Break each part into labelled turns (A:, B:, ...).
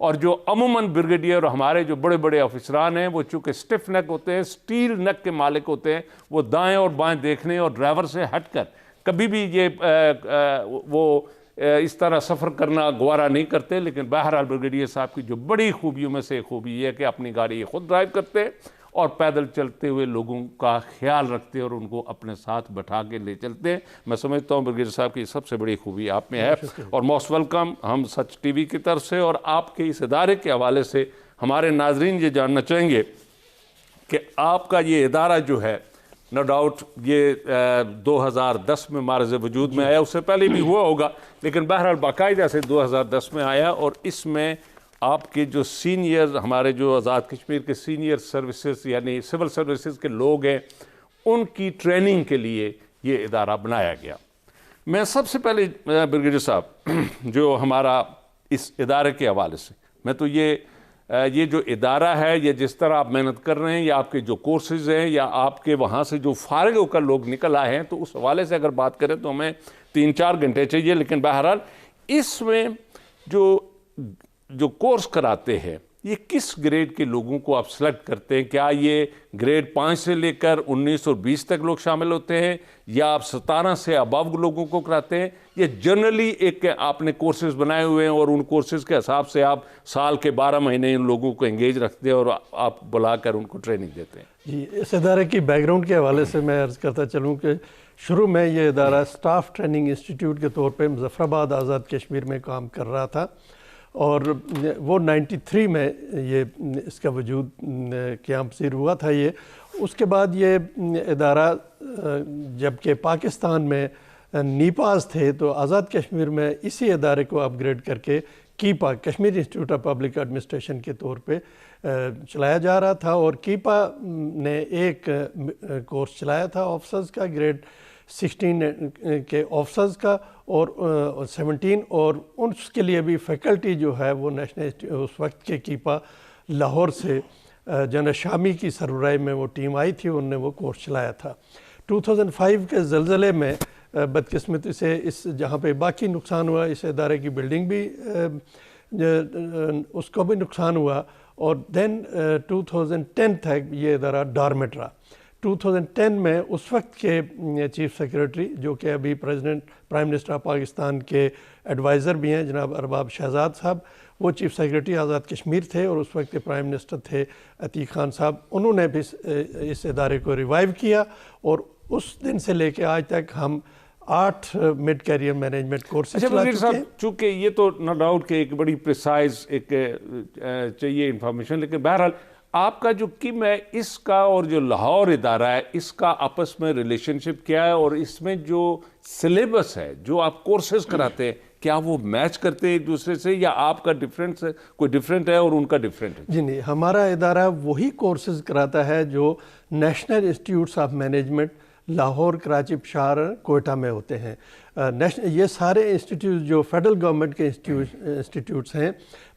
A: اور جو عموماً بریگیڈیئر اور ہمارے جو بڑے بڑے افسران ہیں وہ چونکہ اسٹف نیک ہوتے ہیں، سٹیل نیک کے مالک ہوتے ہیں، وہ دائیں اور بائیں دیکھنے اور ڈرائیور سے ہٹ کر کبھی بھی وہ اس طرح سفر کرنا گوارا نہیں کرتے. لیکن بہرحال بریگیڈیئر صاحب کی جو بڑی خوبیوں میں سے ایک خوبی یہ ہے کہ اپنی گاڑی خود ڈرائیو کرتے اور پیدل چلتے ہوئے لوگوں کا خیال رکھتے اور ان کو اپنے ساتھ بٹھا کے لے چلتے. میں سمجھتا ہوں بریگیڈیئر صاحب کی سب سے بڑی خوبی آپ میں ہے. اور موسٹ ویلکم ہم سچ ٹی وی کی طرف سے اور آپ کے اس ادارے کے حوالے سے ہمارے ناظرین یہ جاننا چاہیں گے کہ آپ کا یہ ادارہ جو ہے نو ڈاؤٹ یہ 2010 میں معرض وجود میں آیا، اس سے پہلے بھی ہوا ہوگا لیکن بہرحال باقاعدہ سے 2010 میں آیا. اور اس میں آپ کے جو سینئر ہمارے جو آزاد کشمیر کے سینئر سروسز یعنی سول سروسز کے لوگ ہیں ان کی ٹریننگ کے لیے یہ ادارہ بنایا گیا. میں سب سے پہلے بریگیڈیئر صاحب جو ہمارا اس ادارے کے حوالے سے میں تو یہ جو ادارہ ہے یہ جس طرح آپ محنت کر رہے ہیں یا آپ کے جو کورسز ہیں یا آپ کے وہاں سے جو فارغ ہو کر لوگ نکل آئے ہیں تو اس حوالے سے اگر بات کریں تو ہمیں 3-4 گھنٹے چاہیے. لیکن بہرحال اس میں جو کورس کراتے ہیں یہ کس گریڈ کے لوگوں کو آپ سلیکٹ کرتے ہیں؟ کیا یہ گریڈ 5 سے لے کر 19 اور 20 تک لوگ شامل ہوتے ہیں یا آپ 17 سے ابو لوگوں کو کراتے ہیں؟ یہ جنرلی ایک آپ نے کورسز بنائے ہوئے ہیں اور ان کورسز کے حساب سے آپ سال کے 12 مہینے ان لوگوں کو انگیج رکھتے ہیں اور آپ بلا کر ان کو ٹریننگ دیتے ہیں؟
B: جی، اس ادارے کی بیک گراؤنڈ کے حوالے سے میں عرض کرتا چلوں کہ شروع میں یہ ادارہ سٹاف ٹریننگ انسٹیٹیوٹ کے طور پہ مظفر آباد آزاد کشمیر میں کام کر رہا تھا اور وہ 93 میں یہ اس کا وجود قیام پذیر ہوا تھا. اس کے بعد یہ ادارہ جبکہ پاکستان میں نیپاز تھے تو آزاد کشمیر میں اسی ادارے کو اپ گریڈ کر کے کیپا Kashmir institute of public administration کے طور پہ چلایا جا رہا تھا. اور کیپا نے ایک کورس چلایا تھا آفسرز کا، گریڈ 16 کے آفسرز کا اور 17 اور اس کے لیے بھی فیکلٹی جو ہے وہ نیشنل اس وقت کے کیپا لاہور سے جنرل شامی کی سربراہی میں وہ ٹیم آئی تھی، انہوں نے وہ کورس چلایا تھا. 2005 کے زلزلے میں بدقسمتی سے جہاں پہ باقی نقصان ہوا اس ادارے کی بلڈنگ بھی اس کو بھی نقصان ہوا اور دین 2010 تک یہ ادارہ ڈارمنٹ رہا. 2010 میں اس وقت کے چیف سیکریٹری جو کہ ابھی پرائم منسٹر آف پاکستان کے ایڈوائزر بھی ہیں جناب ارباب شہزاد صاحب، وہ چیف سیکریٹری آزاد کشمیر تھے اور اس وقت کے پرائم منسٹر تھے عتیق خان صاحب. انہوں نے بھی اس ادارے کو ریوائیو کیا اور اس دن سے لے کے آج تک ہم 8 مڈ کیریئر مینجمنٹ کورسز چلا چکے ہیں.
A: چونکہ یہ تو نو ڈاؤٹ کہ ایک بڑی پریسائز ایک چاہیے انفارمیشن، لیکن بہرحال آپ کا جو کم ہے اس کا اور جو لاہور ادارہ ہے اس کا آپس میں ریلیشن شپ کیا ہے اور اس میں جو سلیبس ہے جو آپ کورسز کراتے ہیں کیا وہ میچ کرتے ہیں ایک دوسرے سے یا آپ کا ڈیفرنٹ کوئی ڈیفرنٹ ہے اور ان کا ڈیفرنٹ ہے؟
B: جی نہیں، ہمارا ادارہ وہی کورسز کراتا ہے جو national institutes of management Lahore, Karachi, Peshawar, Quetta میں ہوتے ہیں. یہ سارے انسٹیٹیوٹ جو فیڈرل گورنمنٹ کے انسٹیٹیوٹس ہیں،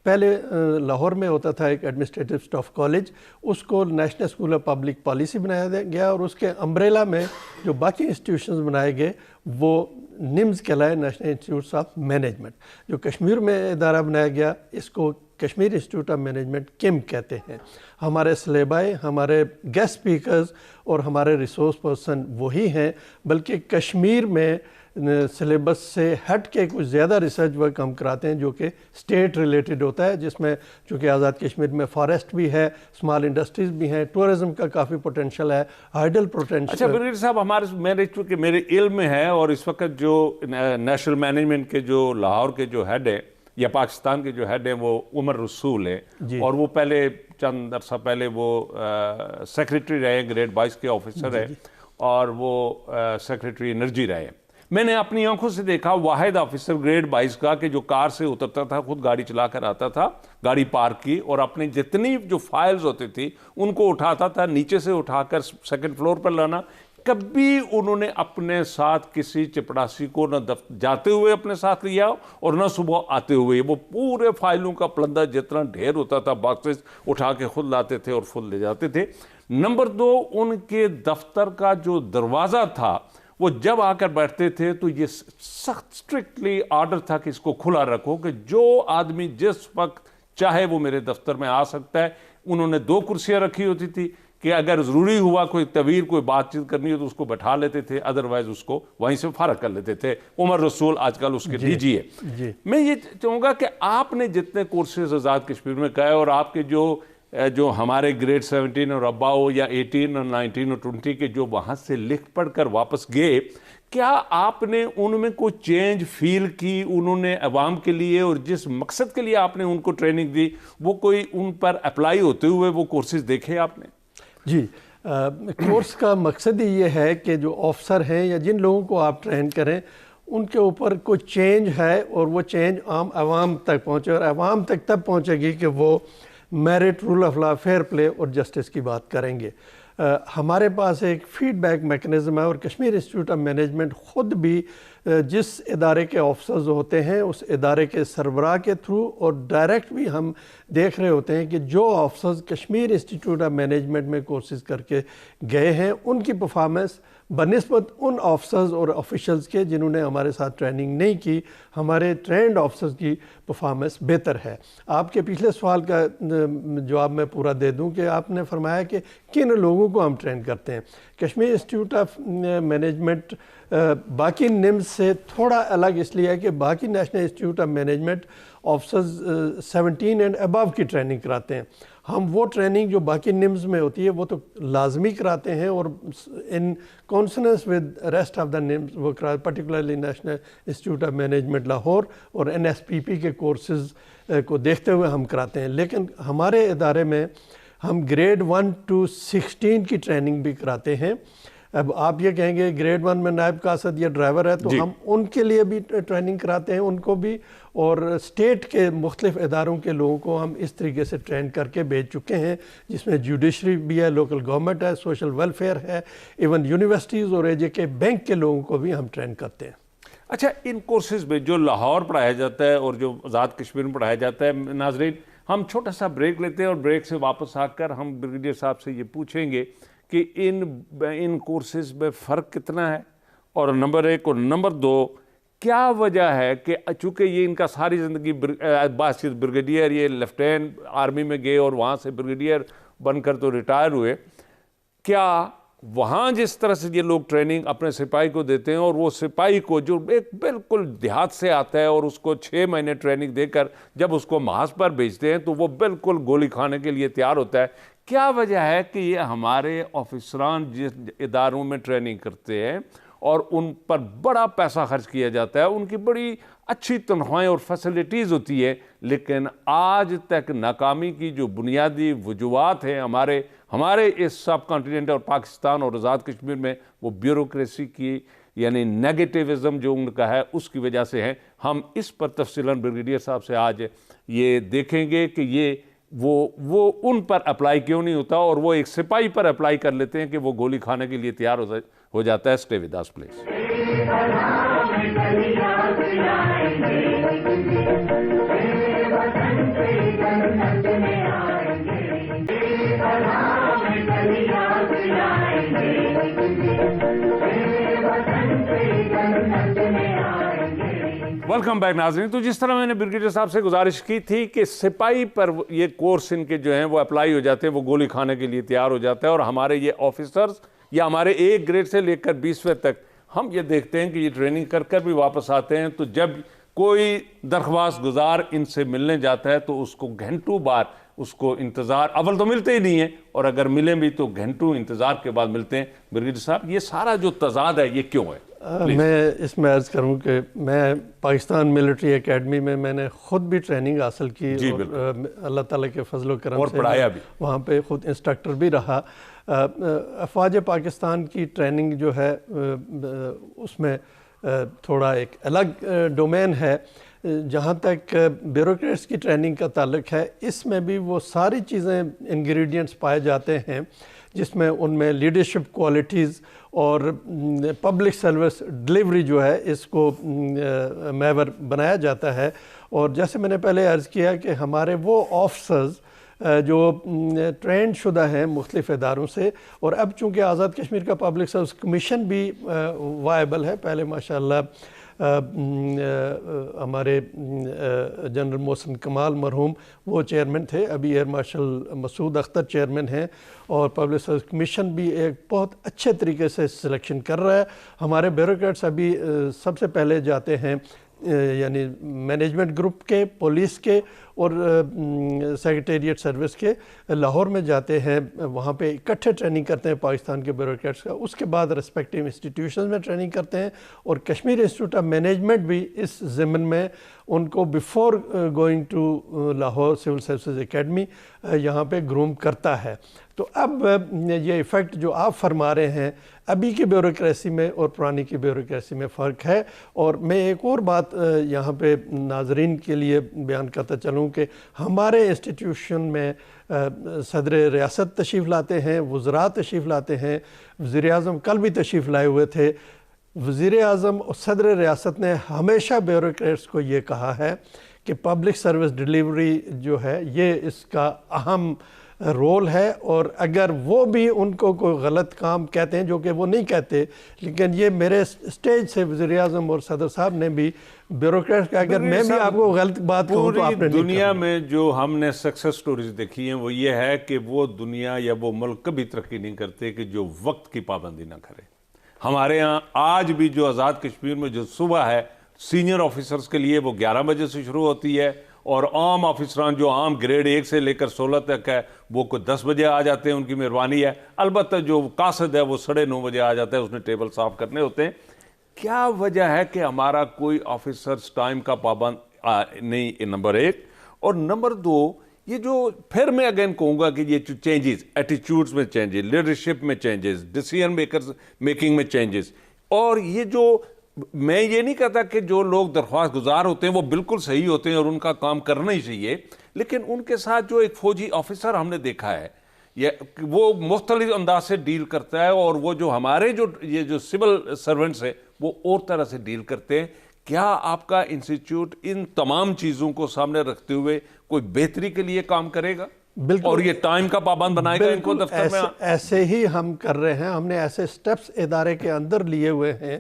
B: پہلے لاہور میں ہوتا تھا ایک ایڈمنسٹریٹو اسٹاف کالج، اس کو national school of public policy بنایا گیا اور اس کے امبریلا میں جو باقی انسٹیٹیوشنز بنائے گئے وہ نمز کہلائے، نیشنل انسٹیٹیوٹس آف مینجمنٹ. جو کشمیر میں ادارہ بنایا گیا اس کو کشمیر انسٹیٹیوٹ آف مینجمنٹ کم کہتے ہیں. ہمارے سلیبائے، ہمارے گیسٹ اسپیکرز اور ہمارے ریسورس پرسن وہی ہیں، بلکہ کشمیر میں سلیبس سے ہٹ کے کچھ زیادہ ریسرچ ورک ہم کراتے ہیں جو کہ اسٹیٹ ریلیٹڈ ہوتا ہے، جس میں چونکہ آزاد کشمیر میں فارسٹ بھی ہے، اسمال انڈسٹریز بھی ہیں، ٹورزم کا کافی پوٹینشل ہے، ہائیڈل پوٹینشل.
A: اچھا بریگیڈیئر صاحب، میرے علم میں ہے اور اس وقت جو نیشنل مینجمنٹ کے جو لاہور کے جو ہیڈ ہیں یا پاکستان کے جو ہیڈ ہیں وہ عمر رسول ہیں اور وہ پہلے چند عرصہ پہلے وہ سیکریٹری رہے، گریڈ 22 کے آفیسر ہیں اور وہ سیکریٹری انرجی رہے. میں نے اپنی آنکھوں سے دیکھا واحد آفیسر گریڈ 22 کا کہ جو کار سے اترتا تھا، خود گاڑی چلا کر آتا تھا، گاڑی پارک کی اور اپنے جتنی جو فائلز ہوتی تھی ان کو اٹھاتا تھا، نیچے سے اٹھا کر سیکنڈ فلور پر لانا. کبھی انہوں نے اپنے ساتھ کسی چپڑاسی کو نہ جاتے ہوئے اپنے ساتھ لیا اور نہ صبح آتے ہوئے. وہ پورے فائلوں کا پلندہ جتنا ڈھیر ہوتا تھا باکسز اٹھا کے خود لاتے تھے اور خود لے جاتے تھے. نمبر 2، ان کے دفتر کا جو دروازہ تھا وہ جب آ کر بیٹھتے تھے تو یہ سخت اسٹرکٹلی آرڈر تھا کہ اس کو کھلا رکھو کہ جو آدمی جس وقت چاہے وہ میرے دفتر میں آ سکتا ہے. انہوں نے 2 کرسیاں رکھی ہوتی تھی کہ اگر ضروری ہوا کوئی طویل کوئی بات چیت کرنی ہو تو اس کو بٹھا لیتے تھے, ادروائز اس کو وہیں سے فارغ کر لیتے تھے. عمر رسول آج کل اس کے ڈی جی ہے. میں یہ چاہوں گا کہ آپ نے جتنے کورسز آزاد کشمیر میں کہے اور آپ کے جو ہمارے گریڈ 17 اور اباؤ یا 18 اور 19 اور 20 کے جو وہاں سے لکھ پڑھ کر واپس گئے, کیا آپ نے ان میں کوئی چینج فیل کی؟ انہوں نے عوام کے لیے اور جس مقصد کے لیے آپ نے ان کو ٹریننگ دی وہ کوئی ان پر اپلائی ہوتے ہوئے وہ کورسز دیکھے آپ نے؟
B: جی, کورس کا مقصد ہی یہ ہے کہ جو آفسر ہیں یا جن لوگوں کو آپ ٹرین کریں ان کے اوپر کوئی چینج ہے اور وہ چینج عام عوام تک پہنچے, اور عوام تک تب پہنچے گی کہ وہ merit, rule of law, fair play اور جسٹس کی بات کریں گے. ہمارے پاس ایک فیڈ بیک میکنزم ہے اور کشمیر انسٹیٹیوٹ آف مینجمنٹ خود بھی جس ادارے کے آفسرز ہوتے ہیں اس ادارے کے سربراہ کے تھرو اور ڈائریکٹ بھی ہم دیکھ رہے ہوتے ہیں کہ جو officers Kashmir institute of management میں کورسز کر کے گئے ہیں ان کی پرفارمنس بنسبت ان آفسرز اور آفیشلز کے جنہوں نے ہمارے ساتھ ٹریننگ نہیں کی, ہمارے ٹرینڈ آفسرز کی پرفارمنس بہتر ہے. آپ کے پچھلے سوال کا جواب میں پورا دے دوں کہ آپ نے فرمایا کہ کن لوگوں کو ہم ٹرین کرتے ہیں. کشمیر انسٹیٹیوٹ آف مینجمنٹ باقی نمز سے تھوڑا الگ اس لیے ہے کہ باقی national institute of management officers 17 and above کی ٹریننگ کراتے ہیں. ہم وہ ٹریننگ جو باقی نمز میں ہوتی ہے وہ تو لازمی کراتے ہیں اور in consonance with rest of the NIMs وہ particularly national institute of management Lahore اور NSPP کے کورسز کو دیکھتے ہوئے ہم کراتے ہیں. لیکن ہمارے ادارے میں ہم گریڈ 1 to 16 کی ٹریننگ بھی کراتے ہیں. اب آپ یہ کہیں گے گریڈ 1 میں نائب قاصد یا ڈرائیور ہے تو ہم ان کے لیے بھی ٹریننگ کراتے ہیں ان کو بھی, اور اسٹیٹ کے مختلف اداروں کے لوگوں کو ہم اس طریقے سے ٹرین کر کے بھیج چکے ہیں جس میں جوڈیشری بھی ہے, لوکل گورنمنٹ ہے, سوشل ویلفیئر ہے, ایون یونیورسٹیز اور AJK بینک کے لوگوں کو بھی ہم ٹرین کرتے ہیں.
A: اچھا, ان کورسز میں جو لاہور پڑھایا جاتا ہے اور جو آزاد کشمیر میں پڑھایا جاتا ہے, ناظرین ہم چھوٹا سا بریک لیتے ہیں اور بریک سے واپس آ کر ہم بریگیڈیئر صاحب سے یہ پوچھیں گے کہ ان کورسز میں فرق کتنا ہے, اور نمبر 1 اور نمبر 2 کیا وجہ ہے کہ چونکہ یہ ان کا ساری زندگی باسط بریگیڈیئر, یہ لیفٹیننٹ آرمی میں گئے اور وہاں سے بریگیڈیئر بن کر تو ریٹائر ہوئے, کیا وہاں جس طرح سے یہ لوگ ٹریننگ اپنے سپاہی کو دیتے ہیں اور وہ سپاہی کو جو ایک بالکل دیہات سے آتا ہے اور اس کو 6 مہینے ٹریننگ دے کر جب اس کو محاذ پر بھیجتے ہیں تو وہ بالکل گولی کھانے کے لیے تیار ہوتا ہے, کیا وجہ ہے کہ یہ ہمارے آفیسران جس اداروں میں ٹریننگ کرتے ہیں اور ان پر بڑا پیسہ خرچ کیا جاتا ہے, ان کی بڑی اچھی تنخواہیں اور فیسلٹیز ہوتی ہے, لیکن آج تک ناکامی کی جو بنیادی وجوہات ہیں ہمارے اس سب کانٹیننٹ اور پاکستان اور آزاد کشمیر میں, وہ بیوروکریسی کی یعنی نیگیٹیوزم جو ان کا ہے اس کی وجہ سے ہیں. ہم اس پر تفصیلاً بریگیڈیئر صاحب سے آج یہ دیکھیں گے کہ یہ وہ ان پر اپلائی کیوں نہیں ہوتا اور وہ ایک سپاہی پر اپلائی کر لیتے ہیں کہ وہ گولی کھانے کے لیے تیار ہو جاتا ہے. Stay with us please. Welcome back ناظرین. تو جس طرح میں نے بریگیڈیئر صاحب سے گزارش کی تھی کہ سپاہی پر یہ کورس ان کے جو ہیں وہ اپلائی ہو جاتے ہیں, وہ گولی کھانے کے لیے تیار ہو جاتا ہے, اور ہمارے یہ آفیسرز یا ہمارے 1 گریڈ سے لے کر 20ویں تک ہم یہ دیکھتے ہیں کہ یہ ٹریننگ کر کر بھی واپس آتے ہیں تو جب کوئی درخواست گزار ان سے ملنے جاتا ہے تو اس کو گھنٹوں بار اس کو انتظار, اول تو ملتے ہی نہیں ہیں اور اگر ملیں بھی تو گھنٹوں انتظار کے بعد ملتے ہیں. بریگیڈیئر صاحب یہ سارا جو تضاد ہے یہ کیوں ہے؟
B: میں اس میں عرض کروں کہ میں پاکستان ملٹری اکیڈمی میں نے خود بھی ٹریننگ حاصل کی اور اللہ تعالیٰ کے فضل و کرم سے
A: پڑھایا بھی,
B: وہاں پہ خود انسٹرکٹر بھی رہا. افواج پاکستان کی ٹریننگ جو ہے اس میں تھوڑا ایک الگ ڈومین ہے. جہاں تک بیوروکریٹس کی ٹریننگ کا تعلق ہے اس میں بھی وہ ساری چیزیں انگریڈینٹس پائے جاتے ہیں جس میں ان میں لیڈرشپ کوالٹیز اور پبلک سروس ڈلیوری جو ہے اس کو محور بنایا جاتا ہے. اور جیسے میں نے پہلے عرض کیا کہ ہمارے وہ آفسرز جو ٹرینڈ شدہ ہیں مختلف اداروں سے, اور اب چونکہ آزاد کشمیر کا پبلک سروس کمیشن بھی وائبل ہے, پہلے ماشاءاللہ ہمارے جنرل محسن کمال مرحوم وہ چیئرمین تھے، ابھی ایئر مارشل مسعود اختر چیئرمین ہیں، اور پبلک سروس کمیشن بھی ایک بہت اچھے طریقے سے سلیکشن کر رہا ہے۔ ہمارے بیوروکریٹس ابھی سب سے پہلے جاتے ہیں یعنی مینجمنٹ گروپ کے، پولیس کے اور سیکریٹریٹ سروس کے لاہور میں جاتے ہیں، وہاں پہ اکٹھے ٹریننگ کرتے ہیں پاکستان کے بیوروکریٹس کا، اس کے بعد ریسپیکٹیو انسٹیٹیوشنز میں ٹریننگ کرتے ہیں، اور کشمیر انسٹیٹیوٹ آف مینجمنٹ بھی اس ضمن میں ان کو before going to Lahore civil services academy یہاں پہ گروم کرتا ہے۔ تو اب یہ ایفیکٹ جو آپ فرما رہے ہیں، ابھی کی بیوروکریسی میں اور پرانی کی بیوروکریسی میں فرق ہے۔ اور میں ایک اور بات یہاں پہ ناظرین کے لیے بیان کرتا چلوں کہ ہمارے انسٹیٹیوشن میں صدر ریاست تشریف لاتے ہیں، وزراء تشریف لاتے ہیں، وزیر اعظم کل بھی تشریف لائے ہوئے تھے۔ وزیر اعظم اور صدر ریاست نے ہمیشہ بیوروکریٹس کو یہ کہا ہے کہ پبلک سروس ڈیلیوری جو ہے یہ اس کا اہم رول ہے، اور اگر وہ بھی ان کو کوئی غلط کام کہتے ہیں، جو کہ وہ نہیں کہتے، لیکن یہ میرے سٹیج سے وزیر اعظم اور صدر صاحب نے بھی بیوروکریٹس کا اگر میں بھی آپ کو غلط بات کہوں تو آپ نے نہیں
A: دنیا میں جو ہم نے سکسیس سٹوریز دیکھی ہیں وہ یہ ہے کہ وہ دنیا یا وہ ملک کبھی ترقی نہیں کرتے کہ جو وقت کی پابندی نہ کرے۔ ہمارے ہاں آج بھی جو آزاد کشمیر میں جو صبح ہے سینئر آفیسرز کے لیے وہ 11 بجے سے شروع ہوتی ہے، اور عام آفیسران جو عام گریڈ 1 سے لے کر 16 تک ہے وہ کوئی 10 بجے آ جاتے ہیں، ان کی مہربانی ہے۔ البتہ جو قاصد ہے وہ 9:30 بجے آ جاتا ہے، اس نے ٹیبل صاف کرنے ہوتے ہیں۔ کیا وجہ ہے کہ ہمارا کوئی آفیسرز ٹائم کا پابند نہیں؟ نمبر 1، اور نمبر 2، یہ جو پھر میں اگین کہوں گا کہ یہ چینجز، ایٹیچیوڈز میں چینجز، لیڈرشپ میں چینجز، ڈیسیژن میکنگ میں چینجز، اور یہ جو میں یہ نہیں کہتا کہ جو لوگ درخواست گزار ہوتے ہیں وہ بالکل صحیح ہوتے ہیں اور ان کا کام کرنا ہی چاہیے، لیکن ان کے ساتھ جو ایک فوجی آفیسر ہم نے دیکھا ہے وہ مختلف انداز سے ڈیل کرتا ہے، اور وہ جو ہمارے یہ جو سول سرونٹس ہیں وہ اور طرح سے ڈیل کرتے ہیں۔ کیا آپ کا انسٹیٹیوٹ ان تمام چیزوں کو سامنے رکھتے ہوئے کوئی بہتری کے لیے کام کرے گا؟
B: بالکل،
A: اور یہ ٹائم کا پابند بنائے گا ان کو دفتر میں؟
B: ایسے ہی ہم کر رہے ہیں، ہم نے ایسے سٹیپس ادارے کے اندر لیے ہوئے ہیں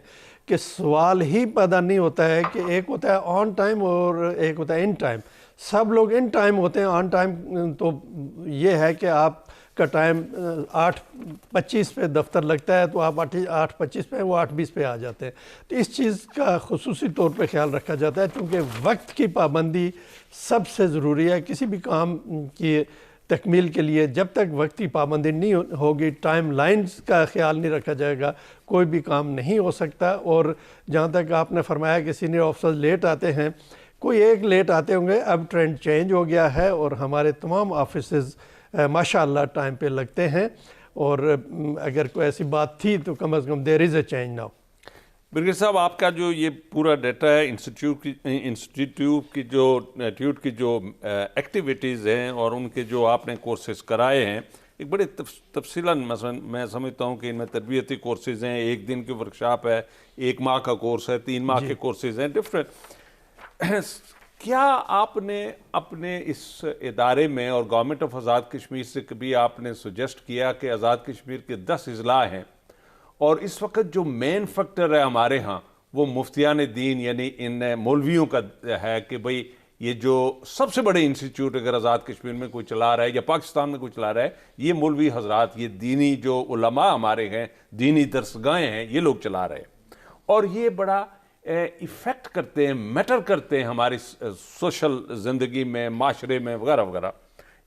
B: کہ سوال ہی پیدا نہیں ہوتا ہے کہ ایک ہوتا ہے آن ٹائم اور ایک ہوتا ہے ان ٹائم۔ سب لوگ ان ٹائم ہوتے ہیں، آن ٹائم تو یہ ہے کہ آپ کا ٹائم 8:25 پہ دفتر لگتا ہے تو آپ 8:25 پہ، وہ 8:20 پہ آ جاتے ہیں۔ تو اس چیز کا خصوصی طور پہ خیال رکھا جاتا ہے، چونکہ وقت کی پابندی سب سے ضروری ہے۔ کسی بھی کام کی تکمیل کے لیے جب تک وقت کی پابندی نہیں ہوگی، ٹائم لائنز کا خیال نہیں رکھا جائے گا، کوئی بھی کام نہیں ہو سکتا۔ اور جہاں تک آپ نے فرمایا کہ سینئر آفیسرز لیٹ آتے ہیں، کوئی ایک لیٹ آتے ہوں گے، اب ٹرینڈ چینج ہو گیا ہے اور ہمارے تمام آفیسز ماشاءاللہ ٹائم پہ لگتے ہیں، اور اگر کوئی ایسی بات تھی تو کم از کم دیر از اے چینج ناؤ۔
A: برگیڈ صاحب، آپ کا جو یہ پورا ڈیٹا ہے انسٹیٹیوٹ کی جو ایکٹیویٹیز ہیں اور ان کے جو آپ نے کورسز کرائے ہیں، ایک بڑے تفصیلاً مثلا میں سمجھتا ہوں کہ ان میں تربیتی کورسز ہیں، 1 دن کی ورکشاپ ہے، 1 ماہ کا کورس ہے، 3 ماہ کے کورسز ہیں ڈفرینٹ۔ کیا آپ نے اپنے اس ادارے میں اور گورنمنٹ آف آزاد کشمیر سے کبھی آپ نے سجیسٹ کیا کہ آزاد کشمیر کے 10 اضلاع ہیں، اور اس وقت جو مین فیکٹر ہے ہمارے ہاں وہ مفتیان دین یعنی ان مولویوں کا ہے کہ بھئی یہ جو سب سے بڑے انسٹیٹیوٹ اگر آزاد کشمیر میں کوئی چلا رہا ہے یا پاکستان میں کوئی چلا رہا ہے، یہ مولوی حضرات، یہ دینی جو علماء ہمارے ہیں، دینی درسگاہیں ہیں، یہ لوگ چلا رہے ہیں، اور یہ بڑا ایفیکٹ کرتے ہیں، میٹر کرتے ہیں ہماری سوشل زندگی میں، معاشرے میں وغیرہ وغیرہ۔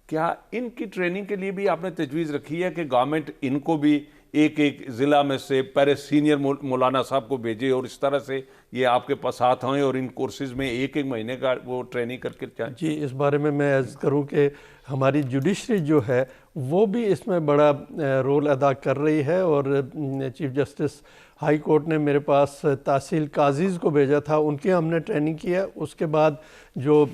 A: کیا ان کی ٹریننگ کے لیے بھی آپ نے تجویز رکھی ہے کہ گورنمنٹ ان کو بھی ایک ضلع میں سے پہلے سینئر مولانا صاحب کو بھیجے اور اس طرح سے یہ آپ کے پاس ساتھ آئیں اور ان کورسز میں 1 مہینے کا وہ ٹریننگ کر کے جائیں؟
B: جی، اس بارے میں عرض کروں کہ ہماری جوڈیشری جو ہے وہ بھی اس میں بڑا رول ادا کر رہی ہے، اور چیف جسٹس ہائی کورٹ نے میرے پاس تحصیل قاضیز کو بھیجا تھا، ان کی ہم نے ٹریننگ کیا۔ اس کے بعد جو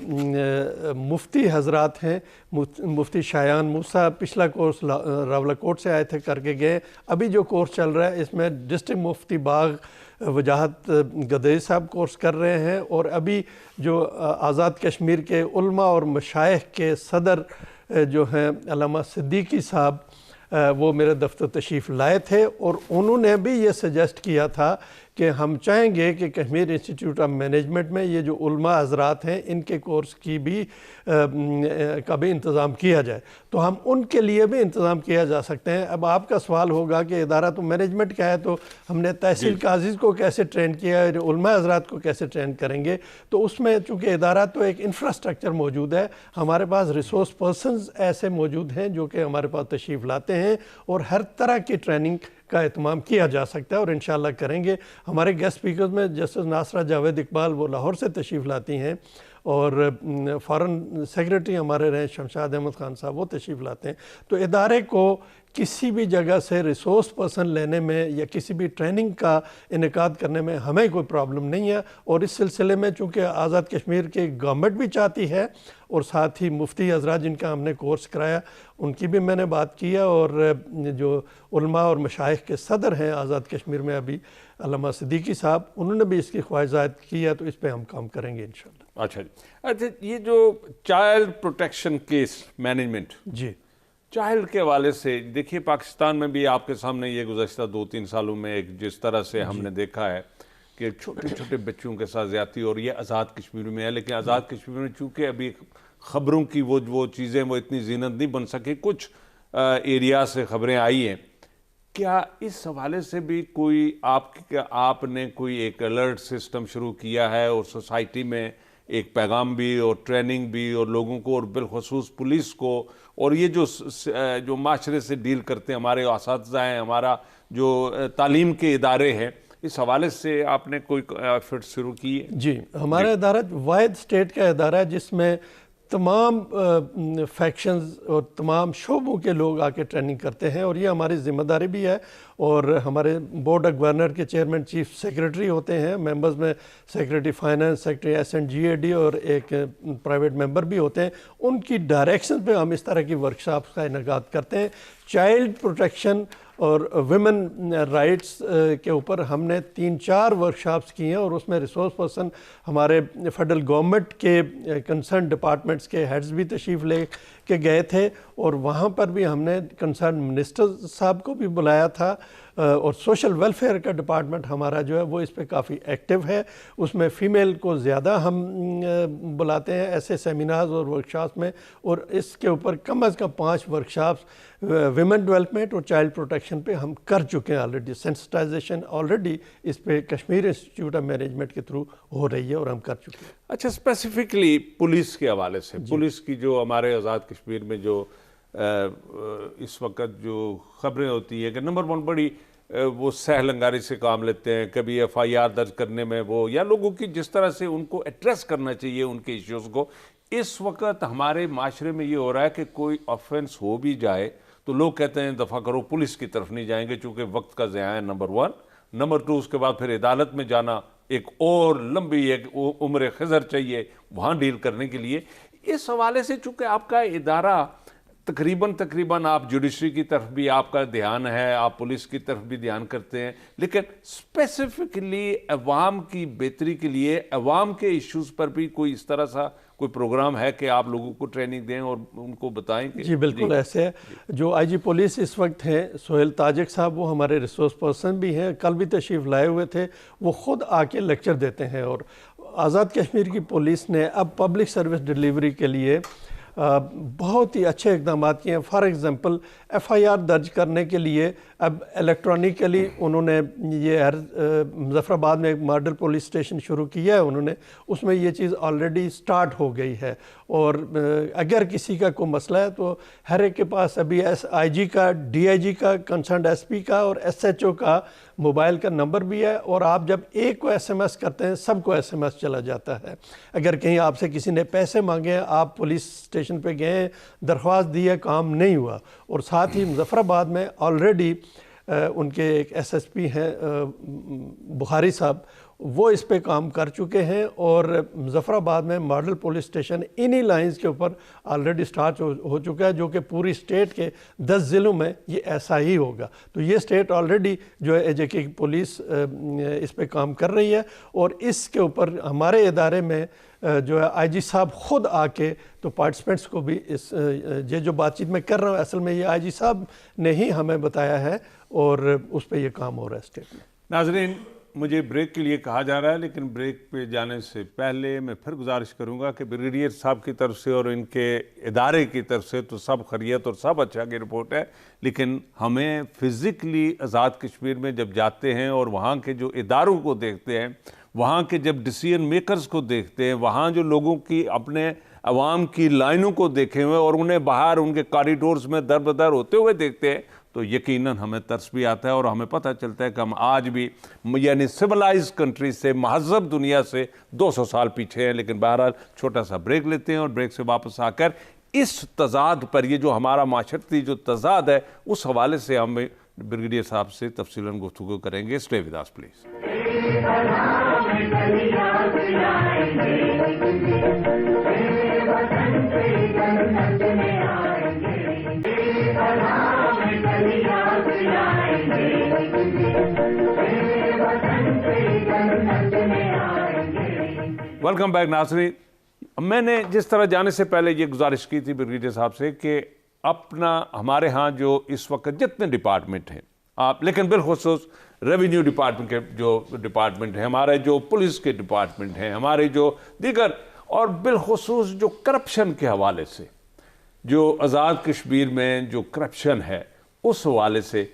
B: مفتی حضرات ہیں، مفتی شایان موسیٰ پچھلا کورس راولاکوٹ سے آئے تھے، کر کے گئے۔ ابھی جو کورس چل رہا ہے اس میں ڈسٹرکٹ مفتی باغ وجاہت گدئی صاحب کورس کر رہے ہیں، اور ابھی جو آزاد کشمیر کے علماء اور مشائخ کے صدر جو ہیں علامہ صدیقی صاحب، وہ میرے دفتر تشریف لائے تھے، اور انہوں نے بھی یہ سجیسٹ کیا تھا کہ کہ ہم چاہیں گے کہ کشمیر انسٹیٹیوٹ آف مینجمنٹ میں یہ جو علماء حضرات ہیں ان کے کورس کی بھی کا بھی انتظام کیا جائے، تو ہم ان کے لیے بھی انتظام کیا جا سکتے ہیں۔ اب آپ کا سوال ہوگا کہ ادارہ تو مینجمنٹ کا ہے، تو ہم نے تحصیل قاضی کو کیسے ٹرین کیا ہے، علماء حضرات کو کیسے ٹرین کریں گے؟ تو اس میں چونکہ ادارہ تو ایک انفراسٹرکچر موجود ہے، ہمارے پاس ریسورس پرسنز ایسے موجود ہیں جو کہ ہمارے پاس تشریف لاتے ہیں اور ہر طرح کی ٹریننگ کا اہتمام کیا جا سکتا ہے، اور انشاءاللہ کریں گے۔ ہمارے گیسٹ اسپیکرز میں جسٹس ناصرہ جاوید اقبال، وہ لاہور سے تشریف لاتی ہیں، اور فارن سیکریٹری ہمارے رہے شمشاد احمد خان صاحب، وہ تشریف لاتے ہیں۔ تو ادارے کو کسی بھی جگہ سے ریسورس پرسن لینے میں یا کسی بھی ٹریننگ کا انعقاد کرنے میں ہمیں کوئی پرابلم نہیں ہے، اور اس سلسلے میں چونکہ آزاد کشمیر کی گورنمنٹ بھی چاہتی ہے، اور ساتھ ہی مفتی حضرات جن کا ہم نے کورس کرایا ان کی بھی میں نے بات کی ہے، اور جو علماء اور مشائخ کے صدر ہیں آزاد کشمیر میں ابھی علامہ صدیقی صاحب، انہوں نے بھی اس کی خواہش ظاہر کی ہے، تو اس پہ ہم کام کریں گے انشاءاللہ۔
A: اچھا جی، اچھا یہ جو چائلڈ پروٹیکشن کیس مینجمنٹ،
B: جی
A: چائلڈ کے حوالے سے دیکھیے پاکستان میں بھی آپ کے سامنے یہ گزشتہ 2-3 سالوں میں ایک جس طرح سے ہم نے دیکھا ہے کہ چھوٹے چھوٹے بچوں کے ساتھ زیادتی، اور یہ آزاد کشمیر میں ہے، لیکن آزاد کشمیر میں چونکہ ابھی خبروں کی وہ چیزیں وہ اتنی زینت نہیں بن سکی، کچھ ایریا سے خبریں آئی ہیں، کیا اس حوالے سے بھی کوئی آپ نے کوئی ایک الرٹ سسٹم شروع کیا ہے، اور سوسائٹی میں ایک پیغام بھی اور ٹریننگ بھی، اور لوگوں کو اور بالخصوص پولیس کو، اور یہ جو معاشرے سے ڈیل کرتے ہیں ہمارے اساتذہ ہیں، ہمارا جو تعلیم کے ادارے ہیں، اس حوالے سے آپ نے کوئی ایفرٹ شروع کی ہے؟
B: جی، ہمارا ادارہ واحد اسٹیٹ کا ادارہ ہے جس میں تمام فیکشنز اور تمام شعبوں کے لوگ آ کے ٹریننگ کرتے ہیں، اور یہ ہماری ذمہ داری بھی ہے۔ اور ہمارے بورڈ آف گورنر کے چیئرمین چیف سیکریٹری ہوتے ہیں، ممبرز میں سیکریٹری فائنانس، سیکریٹری SNGAD اور ایک پرائیویٹ ممبر بھی ہوتے ہیں۔ ان کی ڈائریکشن پہ ہم اس طرح کی ورکشاپس کا انعقاد کرتے ہیں۔ چائلڈ پروٹیکشن اور ویمن رائٹس کے اوپر ہم نے 3-4 ورکشاپس کی ہیں، اور اس میں ریسورس پرسن ہمارے فیڈرل گورنمنٹ کے کنسرن ڈپارٹمنٹس کے ہیڈز بھی تشریف لے کے گئے تھے، اور وہاں پر بھی ہم نے کنسرن منسٹر صاحب کو بھی بلایا تھا، اور سوشل ویلفیئر کا ڈپارٹمنٹ ہمارا جو ہے وہ اس پہ کافی ایکٹیو ہے، اس میں فیمیل کو زیادہ ہم بلاتے ہیں ایسے سیمینارز اور ورکشاپس میں، اور اس کے اوپر کم از کم 5 ورکشاپس ویمن ڈیولپمنٹ اور چائلڈ پروٹیکشن پہ ہم کر چکے ہیں آلریڈی۔ سینسٹائزیشن آلریڈی اس پہ کشمیر انسٹیٹیوٹ آف مینجمنٹ کے تھرو ہو رہی ہے، اور ہم کر چکے ہیں۔
A: اچھا، اسپیسیفکلی پولیس کے حوالے سے، پولیس کی جو ہمارے آزاد کشمیر میں جو اس وقت جو خبریں ہوتی ہیں کہ نمبر 1 بڑی وہ سہل انگاری سے کام لیتے ہیں، کبھی FIR درج کرنے میں وہ، یا لوگوں کی جس طرح سے ان کو ایڈریس کرنا چاہیے ان کے ایشوز کو، اس وقت ہمارے معاشرے میں یہ ہو رہا ہے کہ کوئی آفینس ہو بھی جائے تو لوگ کہتے ہیں دفعہ کرو، پولیس کی طرف نہیں جائیں گے چونکہ وقت کا ضیاع ہے، نمبر 1۔ نمبر 2، اس کے بعد پھر عدالت میں جانا، ایک اور لمبی ایک عمر خضر چاہیے وہاں ڈیل کرنے کے لیے۔ اس حوالے سے چونکہ آپ کا ادارہ تقریباً آپ جوڈیشری کی طرف بھی آپ کا دھیان ہے، آپ پولیس کی طرف بھی دھیان کرتے ہیں، لیکن اسپیسیفکلی عوام کی بہتری کے لیے عوام کے ایشوز پر بھی کوئی اس طرح سا کوئی پروگرام ہے کہ آپ لوگوں کو ٹریننگ دیں اور ان کو بتائیں کہ
B: جی بالکل ایسے ہے۔ جو IG پولیس اس وقت ہیں سہیل تاجک صاحب، وہ ہمارے ریسورس پرسن بھی ہیں، کل بھی تشریف لائے ہوئے تھے، وہ خود آ کے لیکچر دیتے ہیں۔ اور آزاد کشمیر کی پولیس نے اب پبلک سروس ڈیلیوری کے لیے بہت ہی اچھے اقدامات کیے ہیں۔ فار ایگزامپل FIR درج کرنے کے لیے اب الیکٹرانکلی انہوں نے یہ مظفر آباد میں ایک ماڈل پولیس اسٹیشن شروع کیا ہے انہوں نے، اس میں یہ چیز آلریڈی سٹارٹ ہو گئی ہے، اور اگر کسی کا کوئی مسئلہ ہے تو ہر ایک کے پاس ابھی IG کا، DIG کا، کنسرنڈ SP کا اور SHO کا موبائل کا نمبر بھی ہے، اور آپ جب ایک کو SMS کرتے ہیں سب کو SMS چلا جاتا ہے۔ اگر کہیں آپ سے کسی نے پیسے مانگے ہیں، آپ پولیس اسٹیشن پہ گئے، درخواست دی ہے، کام نہیں ہوا، اور ساتھ ہی مظفر آباد میں آلریڈی ان کے ایک SSP ہیں بخاری صاحب، وہ اس پہ کام کر چکے ہیں، اور مظفر آباد میں ماڈل پولیس اسٹیشن انہی لائنز کے اوپر آلریڈی سٹارٹ ہو چکا ہے، جو کہ پوری اسٹیٹ کے 10 ضلعوں میں یہ ایسا ہی ہوگا۔ تو یہ اسٹیٹ آلریڈی جو ہے AJ کی پولیس اس پہ کام کر رہی ہے، اور اس کے اوپر ہمارے ادارے میں جو ہے IG صاحب خود آ کے تو پارٹیسپینٹس کو بھی یہ جو بات چیت میں کر رہا ہوں اصل میں یہ IG صاحب نے ہی ہمیں بتایا ہے، اور اس پہ یہ کام ہو رہا ہے اسٹیٹ میں۔
A: ناظرین، مجھے بریک کے لیے کہا جا رہا ہے، لیکن بریک پہ جانے سے پہلے میں پھر گزارش کروں گا کہ بریگیڈیئر صاحب کی طرف سے اور ان کے ادارے کی طرف سے تو سب خیریت اور سب اچھا کی رپورٹ ہے، لیکن ہمیں فزیکلی آزاد کشمیر میں جب جاتے ہیں اور وہاں کے جو اداروں کو دیکھتے ہیں، وہاں کے جب ڈیسیژن میکرز کو دیکھتے ہیں، وہاں جو لوگوں کی اپنے عوام کی لائنوں کو دیکھے ہوئے اور انہیں باہر ان کے کاریڈورز میں در بدر ہوتے ہوئے دیکھتے ہیں، تو یقیناً ہمیں ترس بھی آتا ہے اور ہمیں پتہ چلتا ہے کہ ہم آج بھی یعنی سویلائز کنٹری سے، مہذب دنیا سے 200 سال پیچھے ہیں۔ لیکن بہرحال چھوٹا سا بریک لیتے ہیں اور بریک سے واپس آ کر اس تضاد پر، یہ جو ہمارا معاشرتی جو تضاد ہے، اس حوالے سے ہم بریگیڈیئر صاحب سے تفصیلاً گفتگو کریں گے۔ Stay with us please. Welcome back ناظرین۔ میں نے جس طرح جانے سے پہلے یہ گزارش کی تھی بریگیڈیئر صاحب سے کہ ہمارے ہاں جو اس وقت جتنے ڈپارٹمنٹ ہیں لیکن بالخصوص ریونیو ڈپارٹمنٹ کے جو ڈپارٹمنٹ ہیں، ہمارے جو پولیس کے ڈپارٹمنٹ ہیں، ہمارے جو دیگر اور بالخصوص جو کرپشن کے حوالے سے، جو آزاد کشمیر میں جو کرپشن ہے اس حوالے سے،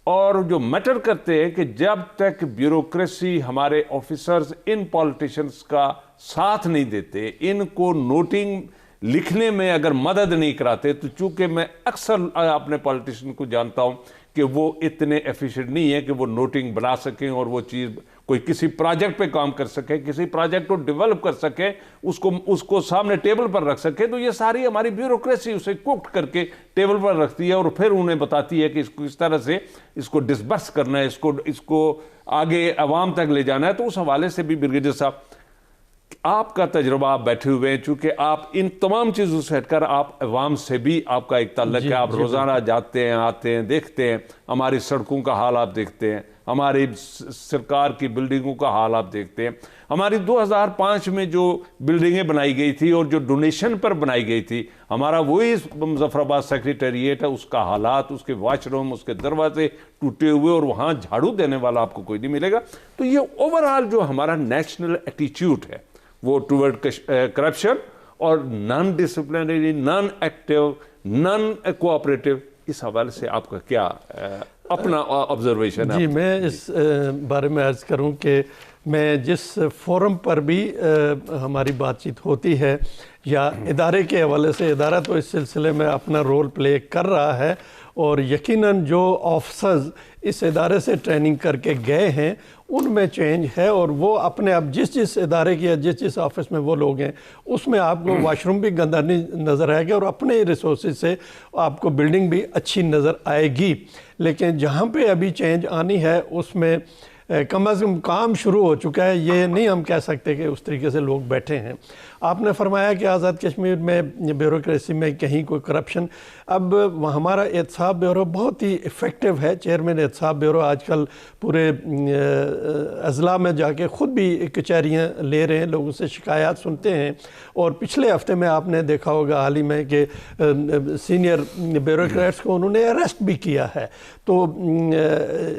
A: اور جو میٹر کرتے ہیں کہ جب تک بیوروکریسی، ہمارے آفیسرز ان پالیٹیشنز کا ساتھ نہیں دیتے، ان کو نوٹنگ لکھنے میں اگر مدد نہیں کراتے، تو چونکہ میں اکثر اپنے پالیٹیشن کو جانتا ہوں کہ وہ اتنے ایفیشینٹ نہیں ہے کہ وہ نوٹنگ بنا سکیں اور وہ چیز کوئی کسی پروجیکٹ پہ کام کر سکے، کسی پروجیکٹ کو ڈیولپ کر سکے، اس کو سامنے ٹیبل پر رکھ سکے۔ تو یہ ساری ہماری بیوروکریسی اسے کوکٹ کر کے ٹیبل پر رکھتی ہے اور پھر انہیں بتاتی ہے کہ اس کو اس طرح سے اس کو ڈسبرس کرنا ہے، اس کو آگے عوام تک لے جانا ہے۔ تو اس حوالے سے بھی بریگیڈیئر صاحب، آپ کا تجربہ، آپ بیٹھے ہوئے ہیں، چونکہ آپ ان تمام چیزوں سے ہٹ کر آپ عوام سے بھی آپ کا ایک تعلق ہے، آپ روزانہ جاتے ہیں، آتے ہیں، دیکھتے ہیں، ہماری سڑکوں کا حال آپ دیکھتے ہیں، ہماری سرکار کی بلڈنگوں کا حال آپ دیکھتے ہیں، ہماری 2005 میں جو بلڈنگیں بنائی گئی تھی اور جو ڈونیشن پر بنائی گئی تھی، ہمارا وہی مظفر آباد سیکریٹریٹ ہے، اس کا حالات، اس کے واش روم، اس کے دروازے ٹوٹے ہوئے اور وہاں جھاڑو دینے والا آپ کو کوئی نہیں ملے گا۔ تو یہ اوورآل جو ہمارا نیشنل ایٹیچیوڈ ہے وہ ٹورڈ کرپشن اور non disciplinary, non active, non cooperative, اس حوالے سے آپ کا کیا اپنا آبزرویشن ہے؟
B: جی، میں اس بارے میں عرض کروں کہ میں جس فورم پر بھی ہماری بات چیت ہوتی ہے یا ادارے کے حوالے سے، ادارہ تو اس سلسلے میں اپنا رول پلے کر رہا ہے، اور یقیناً جو آفسرز اس ادارے سے ٹریننگ کر کے گئے ہیں ان میں چینج ہے، اور وہ اپنے اب جس ادارے کی یا جس آفس میں وہ لوگ ہیں اس میں آپ کو واش روم بھی گندا نہیں نظر آئے گا اور اپنے ریسورسز سے آپ کو بلڈنگ بھی اچھی نظر آئے گی۔ لیکن جہاں پہ ابھی چینج آنی ہے اس میں کم از کم کام شروع ہو چکا ہے، یہ نہیں ہم کہہ سکتے کہ اس طریقے سے لوگ بیٹھے ہیں۔ آپ نے فرمایا کہ آزاد کشمیر میں بیوروکریسی میں کہیں کوئی کرپشن، اب ہمارا احتساب بیورو بہت ہی ایفیکٹو ہے۔ چیئرمین احتساب بیورو آج کل پورے اضلاع میں جا کے خود بھی کچہریاں لے رہے ہیں، لوگوں سے شکایات سنتے ہیں، اور پچھلے ہفتے میں آپ نے دیکھا ہوگا حال ہی میں کہ سینئر بیوروکریٹس کو انہوں نے اریسٹ بھی کیا ہے۔ تو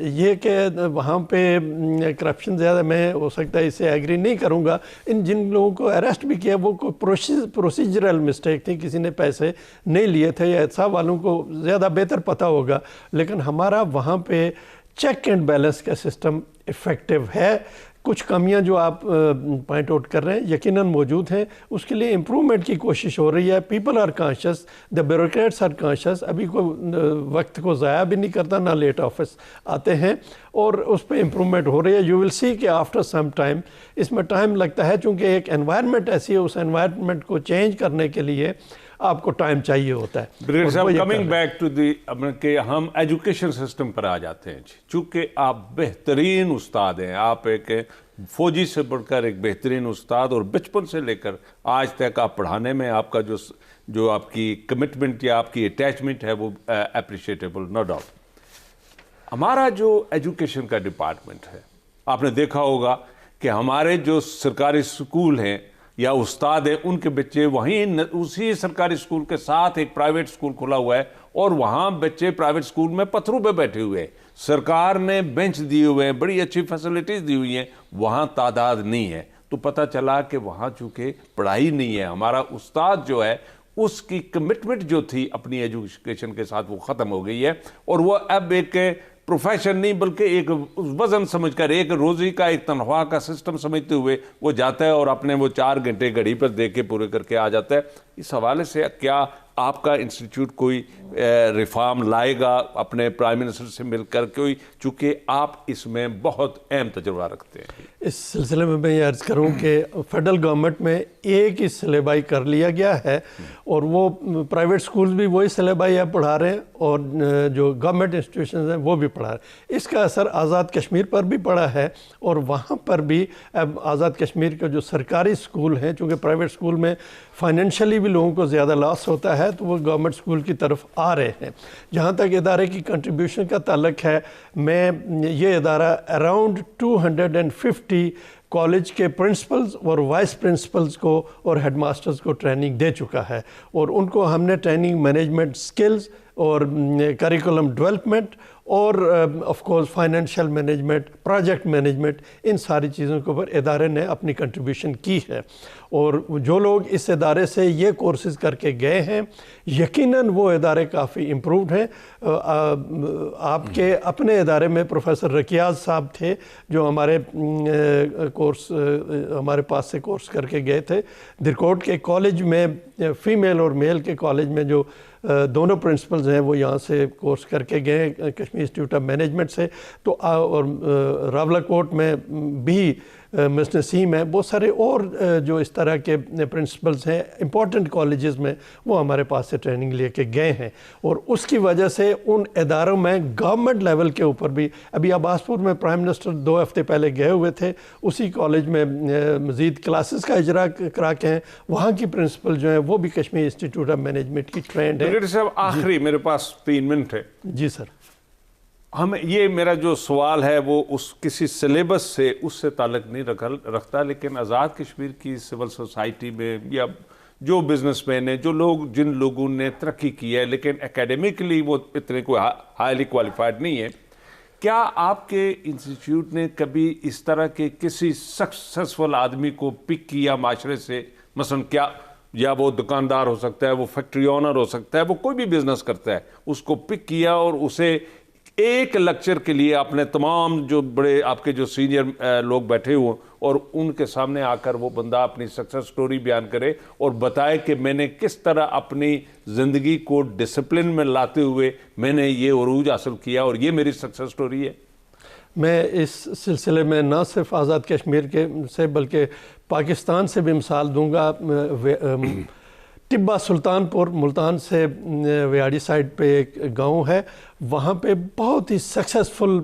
B: یہ کہ وہاں پہ کرپشن زیادہ، میں ہو سکتا ہے اسے ایگری نہیں کروں گا، جن لوگوں کو اریسٹ بھی کیا وہ پروسیجرل مسٹیک تھی، کسی نے پیسے نہیں لیے تھے، یا احتساب والوں کو زیادہ بہتر پتہ ہوگا، لیکن ہمارا وہاں پہ چیک اینڈ بیلنس کا سسٹم ایفیکٹو ہے۔ کچھ کمیاں جو آپ پوائنٹ آؤٹ کر رہے ہیں یقیناً موجود ہیں، اس کے لیے امپرومنٹ کی کوشش ہو رہی ہے۔ People are conscious, the bureaucrats are conscious, ابھی کوئی وقت کو ضائع بھی نہیں کرتا، نہ لیٹ آفس آتے ہیں، اور اس پہ امپرومنٹ ہو رہی ہے۔ یو ول سی کہ آفٹر سم ٹائم، اس میں ٹائم لگتا ہے چونکہ ایک انوائرمنٹ ایسی ہے، اس انوائرمنٹ کو چینج کرنے کے لیے آپ کو ٹائم چاہیے ہوتا ہے۔
A: بریگیڈیئر صاحب، کمنگ بیک ٹو دی، کہ ہم ایجوکیشن سسٹم پر آ جاتے ہیں، چونکہ آپ بہترین استاد ہیں، آپ ایک فوجی سے بڑھ کر ایک بہترین استاد، اور بچپن سے لے کر آج تک آپ پڑھانے میں آپ کا جو آپ کی کمٹمنٹ یا آپ کی اٹیچمنٹ ہے وہ اپریشیٹیبل، نو ڈاؤٹ۔ ہمارا جو ایجوکیشن کا ڈپارٹمنٹ ہے، آپ نے دیکھا ہوگا کہ ہمارے جو سرکاری سکول ہیں یا استاد ہیں ان کے بچے وہیں اسی سرکاری اسکول کے ساتھ ایک پرائیویٹ اسکول کھلا ہوا ہے اور وہاں بچے پرائیویٹ اسکول میں پتھروں پہ بیٹھے ہوئے ہیں. سرکار نے بینچ دیے ہوئے ہیں, بڑی اچھی فیسلٹیز دی ہوئی ہیں, وہاں تعداد نہیں ہے. تو پتہ چلا کہ وہاں چونکہ پڑھائی نہیں ہے, ہمارا استاد جو ہے اس کی کمٹمنٹ جو تھی اپنی ایجوکیشن کے ساتھ وہ ختم ہو گئی ہے, اور وہ اب ایک پروفیشن نہیں بلکہ ایک وزن سمجھ کر, ایک روزی کا, ایک تنخواہ کا سسٹم سمجھتے ہوئے وہ جاتا ہے اور اپنے وہ 4 گھنٹے گھڑی پر دے کے پورے کر کے آ جاتا ہے. اس حوالے سے کیا آپ کا انسٹیٹیوٹ کوئی ریفارم لائے گا اپنے پرائم منسٹر سے مل کر, کوئی, چونکہ آپ اس میں بہت اہم تجربہ رکھتے ہیں؟
B: اس سلسلے میں یہ عرض کروں کہ فیڈرل گورنمنٹ میں ایک ہی سلیبائی کر لیا گیا ہے اور وہ پرائیویٹ سکولز بھی وہی سلیبائی اب پڑھا رہے ہیں اور جو گورنمنٹ انسٹیٹیوشنز ہیں وہ بھی پڑھا رہے ہیں. اس کا اثر آزاد کشمیر پر بھی پڑا ہے اور وہاں پر بھی اب آزاد کشمیر کا جو سرکاری سکول ہیں, چونکہ پرائیویٹ سکول میں فائنینشلی بھی لوگوں کو زیادہ لاس ہوتا ہے تو وہ گورنمنٹ سکول کی طرف آ رہے ہیں. جہاں تک ادارے کی کنٹریبیوشن کا تعلق ہے, میں یہ ادارہ اراؤنڈ 250 کالج کے پرنسپلز اور وائس پرنسپلز کو اور ہیڈ ماسٹرز کو ٹریننگ دے چکا ہے, اور ان کو ہم نے ٹریننگ مینجمنٹ سکلز اور کریکولم ڈیولپمنٹ اور of course financial management, project management, ان ساری چیزوں کے اوپر ادارے نے اپنی کنٹریبیوشن کی ہے. اور جو لوگ اس ادارے سے یہ کورسز کر کے گئے ہیں یقیناً وہ ادارے کافی امپرووڈ ہیں. آپ کے اپنے ادارے میں پروفیسر رکیاز صاحب تھے جو ہمارے کورس ہمارے پاس سے کورس کر کے گئے تھے. درکوٹ کے کالج میں فیمیل اور میل کے کالج میں جو دونوں پرنسپلز ہیں وہ یہاں سے کورس کر کے گئے کشمیر انسٹیٹیوٹ آف مینجمنٹ سے. تو اور راولہ کوٹ میں بھی مس نسیم ہے, بہت سارے اور جو اس طرح کے پرنسپلز ہیں امپورٹنٹ کالجز میں وہ ہمارے پاس سے ٹریننگ لے کے گئے ہیں. اور اس کی وجہ سے ان اداروں میں گورنمنٹ لیول کے اوپر بھی, ابھی عباس پور میں پرائم منسٹر 2 ہفتے پہلے گئے ہوئے تھے, اسی کالج میں مزید کلاسز کا اجرا کرا کے ہیں. وہاں کی پرنسپل جو ہیں وہ بھی کشمیر انسٹیٹیوٹ آف مینجمنٹ کی ٹرینڈ ہے.
A: صاحب آخری میرے پاس 3 منٹ ہے.
B: جی سر.
A: یہ میرا جو سوال ہے وہ کسی سلیبس سے اس سے تعلق نہیں رکھتا, لیکن آزاد کشمیر کی سول سوسائٹی میں یا جو بزنس مین ہیں, جو لوگ جن لوگوں نے ترقی کی ہے لیکن اکیڈیمکلی وہ اتنے کوئی ہائیلی کوالیفائڈ نہیں ہے, کیا آپ کے انسٹیٹیوٹ نے کبھی اس طرح کے کسی سکسیسفل آدمی کو پک کیا معاشرے سے, مثلا کیا, یا وہ دکاندار ہو سکتا ہے, وہ فیکٹری اونر ہو سکتا ہے, وہ کوئی بھی بزنس کرتا ہے, اس کو پک کیا اور اسے ایک لیکچر کے لیے اپنے تمام جو بڑے آپ کے جو سینئر لوگ بیٹھے ہوئے اور ان کے سامنے آ کر وہ بندہ اپنی سکسیس سٹوری بیان کرے اور بتائے کہ میں نے کس طرح اپنی زندگی کو ڈسپلن میں لاتے ہوئے میں نے یہ عروج حاصل کیا اور یہ میری سکسیس سٹوری ہے؟
B: میں اس سلسلے میں نہ صرف آزاد کشمیر کے سے بلکہ پاکستان سے بھی مثال دوں گا. ٹبا سلطان پور ملتان سے ویاڑی سائڈ پہ ایک گاؤں ہے, وہاں پہ بہت ہی سکسیسفل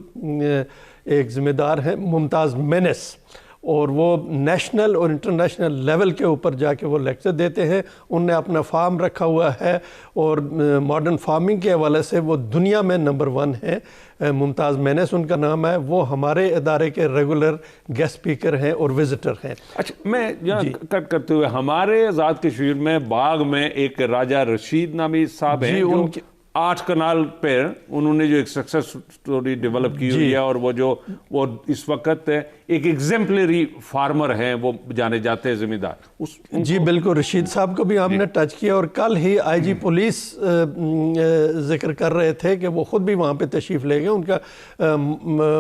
B: ایک ذمہ دار ہیں ممتاز مینس, اور وہ نیشنل اور انٹرنیشنل لیول کے اوپر جا کے وہ لیکچر دیتے ہیں. ان نے اپنا فارم رکھا ہوا ہے اور ماڈرن فارمنگ کے حوالے سے وہ دنیا میں نمبر 1 ہیں. ممتاز مینس ان کا نام ہے, وہ ہمارے ادارے کے ریگولر گیسٹ اسپیکر ہیں اور وزٹر ہیں.
A: اچھا, میں کٹ کرتے ہوئے, ہمارے آزاد کشمیر میں باغ میں ایک راجہ رشید نامی صاحب ہیں جو 8 کنال پہ انہوں نے جو ایک سکسیس سٹوری ڈیولپ کی ہوئی ہے, اور وہ اس وقت ایک ایگزمپلری فارمر ہیں, وہ جانے جاتے ہیں زمیندار.
B: جی بالکل, رشید صاحب کو بھی ہم نے ٹچ کیا, اور کل ہی آئی جی پولیس ذکر کر رہے تھے کہ وہ خود بھی وہاں پہ تشریف لے گئے. ان کا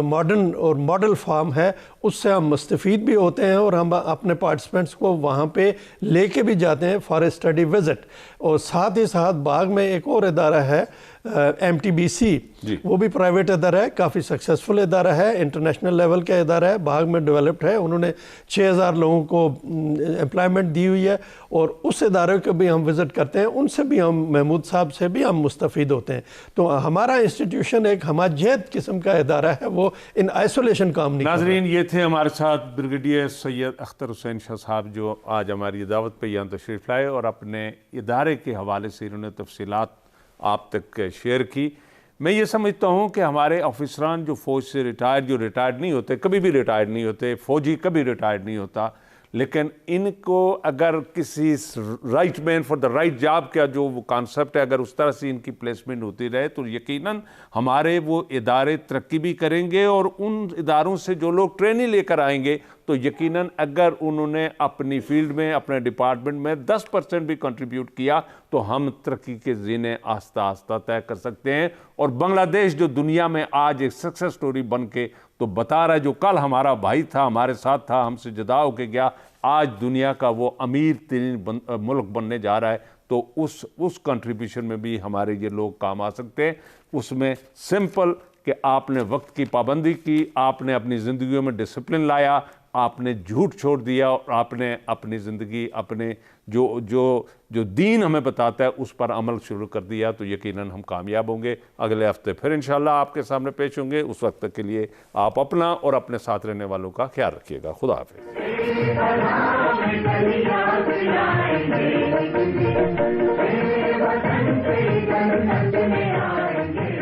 B: ماڈرن اور ماڈل فارم ہے, اس سے ہم مستفید بھی ہوتے ہیں اور ہم اپنے پارٹیسپینٹس کو وہاں پہ لے کے بھی جاتے ہیں فار اے اسٹڈی وزٹ. اور ساتھ ہی ساتھ باغ میں ایک اور ادارہ ہے ایم ٹی بی سی, وہ بھی پرائیویٹ ادارہ ہے, کافی سکسیسفل ادارہ ہے, انٹرنیشنل لیول کا ادارہ ہے, باغ میں ڈیولپڈ ہے. انہوں نے 6000 لوگوں کو امپلائمنٹ دی ہوئی ہے, اور اس ادارے کو بھی ہم وزٹ کرتے ہیں. ان سے بھی ہم, محمود صاحب سے بھی ہم مستفید ہوتے ہیں. تو ہمارا انسٹیٹیوشن ایک ہماجیت قسم کا ادارہ ہے, وہ ان آئسولیشن کام نہیں.
A: ناظرین, یہ تھے ہمارے ساتھ بریگیڈیئر سید اختر حسین شاہ صاحب جو آج ہماری دعوت پہ یہاں تشریف لائے اور اپنے ادارے کے حوالے سے انہوں نے تفصیلات آپ تک شیئر کی. میں یہ سمجھتا ہوں کہ ہمارے آفیسران جو فوج سے جو ریٹائرڈ نہیں ہوتے, کبھی بھی ریٹائرڈ نہیں ہوتے, فوجی کبھی ریٹائرڈ نہیں ہوتا, لیکن ان کو اگر کسی right man for the right job کا جو وہ کانسیپٹ ہے اگر اس طرح سے ان کی پلیسمنٹ ہوتی رہے تو یقیناً ہمارے وہ ادارے ترقی بھی کریں گے، اور ان اداروں سے جو لوگ ٹریننگ لے کر آئیں گے تو یقیناً اگر انہوں نے اپنی فیلڈ میں اپنے ڈپارٹمنٹ میں 10% بھی کنٹریبیوٹ کیا تو ہم ترقی کے زینے آہستہ آہستہ طے کر سکتے ہیں، اور بنگلہ دیش جو دنیا میں آج ایک سکسیس سٹوری بن کے تو بتا رہا ہے، جو کل ہمارا بھائی تھا، ہمارے ساتھ تھا، ہم سے جدا ہو کے گیا، آج دنیا کا وہ امیر ترین ملک بننے جا رہا ہے، تو اس کنٹریبیوشن میں بھی ہمارے یہ لوگ کام آ سکتے ہیں۔ اس میں سمپل کہ آپ نے وقت کی پابندی کی، آپ نے اپنی زندگیوں میں ڈسپلن لایا، آپ نے جھوٹ چھوڑ دیا، اور آپ نے اپنی زندگی اپنے جو دین ہمیں بتاتا ہے اس پر عمل شروع کر دیا، تو یقیناً ہم کامیاب ہوں گے۔ اگلے ہفتے پھر انشاءاللہ آپ کے سامنے پیش ہوں گے۔ اس وقت تک کے لیے آپ اپنا اور اپنے ساتھ رہنے والوں کا خیال رکھیے گا۔ خدا حافظ۔